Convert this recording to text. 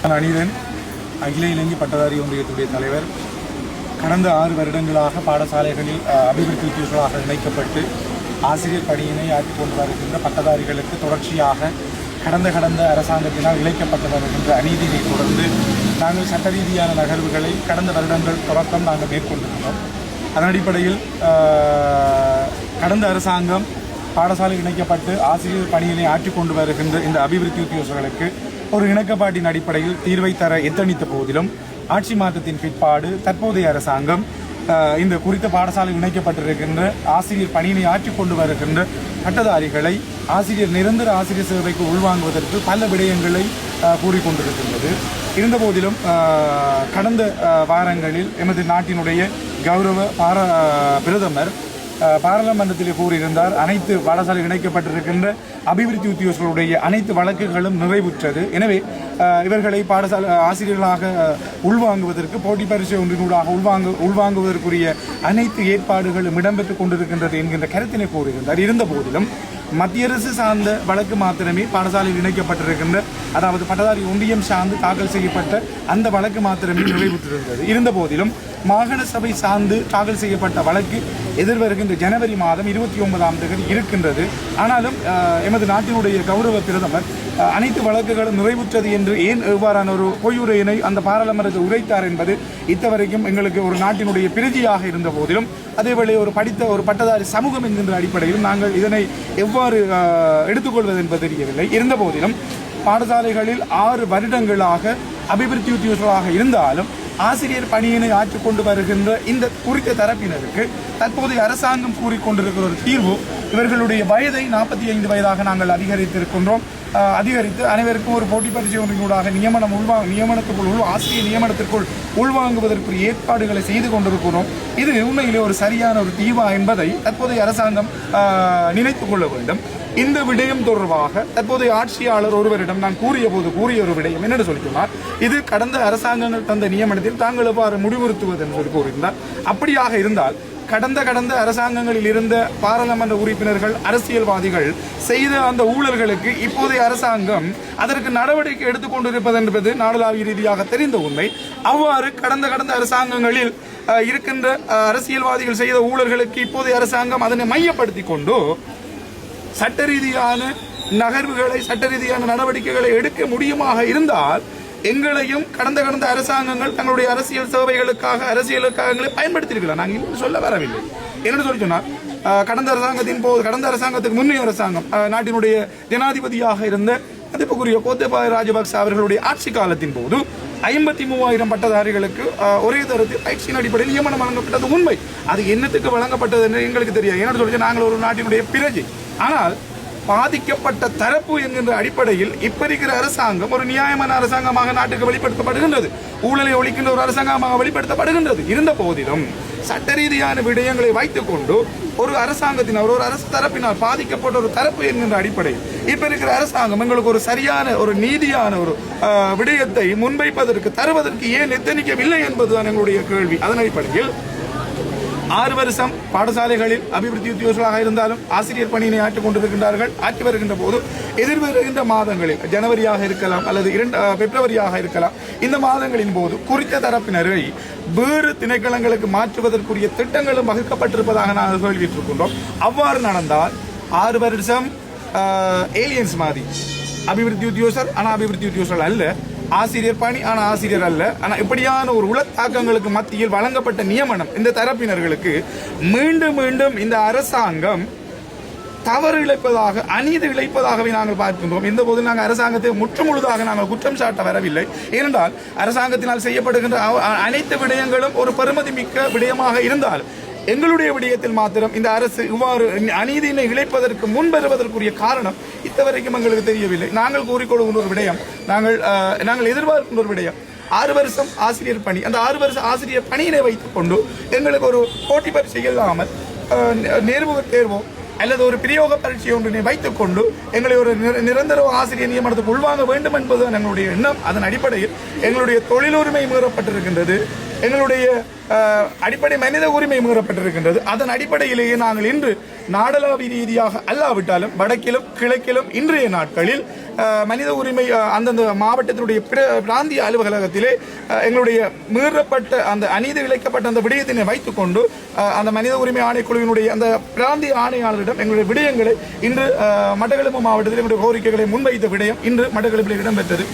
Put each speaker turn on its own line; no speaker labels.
நான் அனிதன், அகில இலங்கை பட்டதாரி ஒன்றியத்துடைய தலைவர். கடந்த 6 வருடங்களாக பாடசாலைகளில் அபிவிருத்தி உத்தியோகங்களாக இணைக்கப்பட்டு ஆசிரியர் பணியினை ஆற்றிக் கொண்டு வருகின்ற பட்டதாரிகளுக்கு தொடர்ச்சியாக கடந்த அரசாங்கத்தினால் இழைக்கப்பட்டு வருகின்ற அநீதியை தொடர்ந்து நாங்கள் சட்ட ரீதியான நகர்வுகளை கடந்த வருடங்கள் தொடக்கம் நாங்கள் மேற்கொண்டிருந்தோம். அதன் அடிப்படையில் கடந்த அரசாங்கம் பாடசாலை இணைக்கப்பட்டு ஆசிரியர் பணியினை ஆற்றிக் கொண்டு வருகின்ற இந்த அபிவிருத்தி உத்தியோகங்களுக்கு ஒரு இணக்கப்பாட்டின் அடிப்படையில் தீர்வை தர எத்தனித்த போதிலும் ஆட்சி மாற்றத்தின் பிற்பாடு தற்போதைய அரசாங்கம் இந்த குறித்த பாடசாலை இணைக்கப்பட்டிருக்கின்ற ஆசிரியர் பணியினை ஆற்றிக் கொண்டு வருகின்ற பட்டதாரிகளை நிரந்தர ஆசிரியர் சேவைக்கு உள்வாங்குவதற்கு பல விடயங்களை கூறிக்கொண்டிருக்கின்றது. இருந்தபோதிலும் கடந்த வாரங்களில் எமது நாட்டினுடைய கௌரவ பிரதமர் பாராளுமன்றத்தில் கூறியிருந்தார், அனைத்து பாடசாலை இணைக்கப்பட்டிருக்கின்ற அபிவிருத்தி உத்தியோகர்களுடைய அனைத்து வழக்குகளும் நிறைவுற்றது. எனவே இவர்களை பாடசாலை ஆசிரியர்களாக உள்வாங்குவதற்கு போட்டி பரிசு ஒன்றினூடாக உள்வாங்குவதற்குரிய அனைத்து ஏற்பாடுகளும் இடம்பெற்றுக் கொண்டிருக்கின்றது என்கின்ற கருத்தினை கூறியிருந்தார். இருந்த போதிலும் மத்திய அரசு சார்ந்த வழக்கு மாத்திரமே பாடசாலையில் இணைக்கப்பட்டிருக்கின்ற, அதாவது பட்டதாரி ஒன்றியம் சார்ந்து தாக்கல் செய்யப்பட்ட அந்த வழக்கு மாத்திரமே நிறைவுற்றிருந்தது. இருந்த போதிலும் மாகாண சபை சார்ந்து தாக்கல் செய்யப்பட்ட வழக்கு எதிர்வருகின்ற ஜனவரி மாதம் 29ஆம் தேதி இருக்கின்றது. ஆனாலும் எமது நாட்டினுடைய கௌரவ பிரதமர் அனைத்து வழக்குகளும் நிறைவுற்றது என்று ஏன் எவ்வாறான ஒரு பொய்யுரையினை அந்த பாராளுமன்றத்தில் உரைத்தார் என்பது இத்தவரைக்கும் எங்களுக்கு ஒரு நாட்டினுடைய பிரதியாக இருந்த போதிலும், அதேவேளை ஒரு படித்த ஒரு பட்டதாரி சமூகம் என்கின்ற அடிப்படையில் நாங்கள் இதனை எவ்வாறு எடுத்துக்கொள்வது என்பது தெரியவில்லை. இருந்த போதிலும் பாடசாலைகளில் 6 வருடங்களாக அபிவிருத்தி உத்தியோகர்களாக இருந்தாலும் ஆசிரியர் பணியினை ஆற்றிக் கொண்டு வருகின்ற இந்த குறித்த தரப்பினருக்கு தற்போதைய அரசாங்கம் கூறிக்கொண்டிருக்கிற ஒரு தீர்வு, இவர்களுடைய வயதை 45 வயதாக நாங்கள் அதிகரித்திருக்கின்றோம். அதிகரித்து அனைவருக்கும் ஒரு போட்டி பரிசு ஒன்றினூடாக நியமனத்துக்குள் ஆசிரியர் நியமனத்திற்குள் உள்வாங்குவதற்குரிய ஏற்பாடுகளை செய்து கொண்டிருக்கிறோம். இது உண்மையிலே ஒரு சரியான ஒரு தீர்வா என்பதை தற்போதைய அரசாங்கம் நினைத்துக் கொள்ள வேண்டும். இந்த விடயம் தொடர்பாக தற்போதைய ஆட்சியாளர் ஒருவரிடம் நான் கூறிய ஒரு விடயம் என்னென்னு சொல்லிக்கொண்டார், இது கடந்த அரசாங்கங்கள் தந்த நியமனத்தில் தாங்கள் எவ்வாறு முடிவுறுத்துவது என்று சொல்லி கூறியிருந்தார். அப்படியாக இருந்தால் கடந்த அரசாங்கங்களில் இருந்த பாராளுமன்ற உறுப்பினர்கள் அரசியல்வாதிகள் செய்த அந்த ஊழல்களுக்கு இப்போதைய அரசாங்கம் அதற்கு நடவடிக்கை எடுத்துக்கொண்டிருப்பது என்பது நாடளாவிய ரீதியாக தெரிந்த உண்மை. அவ்வாறு கடந்த அரசாங்கங்களில் இருக்கின்ற அரசியல்வாதிகள் செய்த ஊழல்களுக்கு இப்போதைய அரசாங்கம் அதனை மையப்படுத்தி கொண்டு சட்ட ரீதியான நகர்வுகளை சட்ட ரீதியான நடவடிக்கைகளை எடுக்க முடியுமாக இருந்தால் எங்களையும் கடந்த அரசாங்கங்கள் தங்களுடைய அரசியல் சேவைகளுக்காக அரசியலுக்காக பயன்படுத்தியிருக்கலாம். நாங்கள் இன்னும் சொல்ல வரவில்லை. என்ன சொல்லி சொன்னால் கடந்த அரசாங்கத்துக்கு முன்னைய அரசாங்கம் நாட்டினுடைய ஜனாதிபதியாக இருந்த மதிப்புக்குரிய கோத்தபாய ராஜபக்ச அவர்களுடைய ஆட்சி காலத்தின் போது 53,000 பட்டதாரிகளுக்கு ஒரே தரத்தில் பயிற்சியின் அடிப்படையில் நியமனம் வழங்கப்பட்டது உண்மை. அது என்னத்துக்கு வழங்கப்பட்டது என்று எங்களுக்கு தெரியாது. என்ன சொல்லி நாங்கள் ஒரு நாட்டினுடைய பிரஜை. ஆனால் பாதிக்கப்பட்ட தரப்பு என்கின்ற அடிப்படையில் இப்ப இருக்கிற அரசாங்கம் ஒரு நியாயமான அரசாங்கமாக நாட்டுக்கு வெளிப்படுத்தப்படுகின்றது. ஊழலை ஒழிக்கின்ற ஒரு அரசாங்கமாக வெளிப்படுத்தப்படுகின்றது. இருந்த போதிலும் சட்ட ரீதியான விடயங்களை வைத்துக் கொண்டு ஒரு அரசாங்கத்தினர் ஒரு அரசு தரப்பினால் பாதிக்கப்பட்ட ஒரு தரப்பு என்கின்ற அடிப்படையில் இப்ப இருக்கிற அரசாங்கம் எங்களுக்கு ஒரு சரியான ஒரு நீதியான ஒரு விடயத்தை முன்வைப்பதற்கு தருவதற்கு ஏன் எத்தனிக்கவில்லை என்பதுதான் எங்களுடைய கேள்வி. அதன் அடிப்படையில் 6 வருஷம் பாடசாலைகளில் அபிவிருத்தி உத்தியோகர்களாக இருந்தாலும் ஆசிரியர் பணியினை ஆற்றிக் கொண்டிருக்கின்றார்கள். ஆற்றி வருகின்ற போது எதிர்வருகின்ற மாதங்களில் ஜனவரியாக இருக்கலாம் அல்லது பிப்ரவரியாக இருக்கலாம், இந்த மாதங்களின் போது குறித்த தரப்பினரை வேறு திணைக்களங்களுக்கு மாற்றுவதற்குரிய திட்டங்களும் வகுக்கப்பட்டிருப்பதாக நாங்கள் கேள்விப்பட்டிருக்கின்றோம். அவ்வாறு நடந்தால் 6 வருஷம் ஏலியன்ஸ் மாதிரி அபிவிருத்தி உத்தியோகர் ஆனால் அபிவிருத்தி உத்தியோகர்கள் அல்ல, ஆசிரியர் பணி ஆனால் ஆசிரியர் அல்ல. ஆனால் இப்படியான ஒரு உளத்தாக்கங்களுக்கு மத்தியில் வழங்கப்பட்ட நியமனம் இந்த தரப்பினர்களுக்கு மீண்டும் இந்த அரசாங்கம் தவறு இழைப்பதாக அநீதி இழைப்பதாகவே நாங்கள் பார்க்கின்றோம். இந்த போது நாங்கள் அரசாங்கத்தை முற்றுமுழுதாக நாங்கள் குற்றம் சாட்ட வரவில்லை. ஏனென்றால் அரசாங்கத்தினால் செய்யப்படுகின்ற அனைத்து விடயங்களும் ஒரு பெறுமதி மிக்க விடயமாக இருந்தால் எங்களுடைய விடயத்தில் மாத்திரம் இந்த அரசு இவ்வாறு அநீதியினை இழைப்பதற்கு முன்வருவதற்குரிய காரணம் இத்தவரைக்கும் எங்களுக்கு தெரியவில்லை. நாங்கள் கூறிக்கொள்கின்ற ஒரு விடயம், நாங்கள் எதிர்பார்க்கின்ற ஒரு விடயம் 6 வருஷம் ஆசிரியர் பணி. அந்த 6 வருஷம் ஆசிரியர் பணியினை வைத்துக் கொண்டு எங்களுக்கு ஒரு போட்டி பரீட்சை இல்லாமல் நேர்முக தேர்வோ அல்லது ஒரு பிரயோக பரீட்சை ஒன்றினை வைத்துக் கொண்டு எங்களை ஒரு நிரந்தர ஆசிரியர் நியமனத்துக்கு உள்வாங்க வேண்டும் என்பதுதான் எங்களுடைய எண்ணம். அதன் அடிப்படையில் எங்களுடைய தொழிலுரிமை மீறப்பட்டிருக்கின்றது. எங்களுடைய அடிப்படை மனித உரிமை மீறப்பட்டிருக்கின்றது. அதன் அடிப்படையிலேயே நாங்கள் இன்று நாடளாவிய ரீதியாக அல்லாவிட்டாலும் வடக்கிலும் கிழக்கிலும் இன்றைய நாட்களில் மனித உரிமை அந்தந்த மாவட்டத்தினுடைய பிராந்திய அலுவலகத்திலே எங்களுடைய மீறப்பட்ட அந்த அநீதி இழைக்கப்பட்ட அந்த விடயத்தினை வைத்துக்கொண்டு அந்த மனித உரிமை ஆணைக்குழுவினுடைய அந்த பிராந்திய ஆணையாளரிடம் எங்களுடைய விடயங்களை இன்று மட்டக்களப்பு மாவட்டத்தில் எங்களுடைய கோரிக்கைகளை முன்வைத்த விடயம் இன்று மட்டக்களப்பில் இடம்பெற்றது.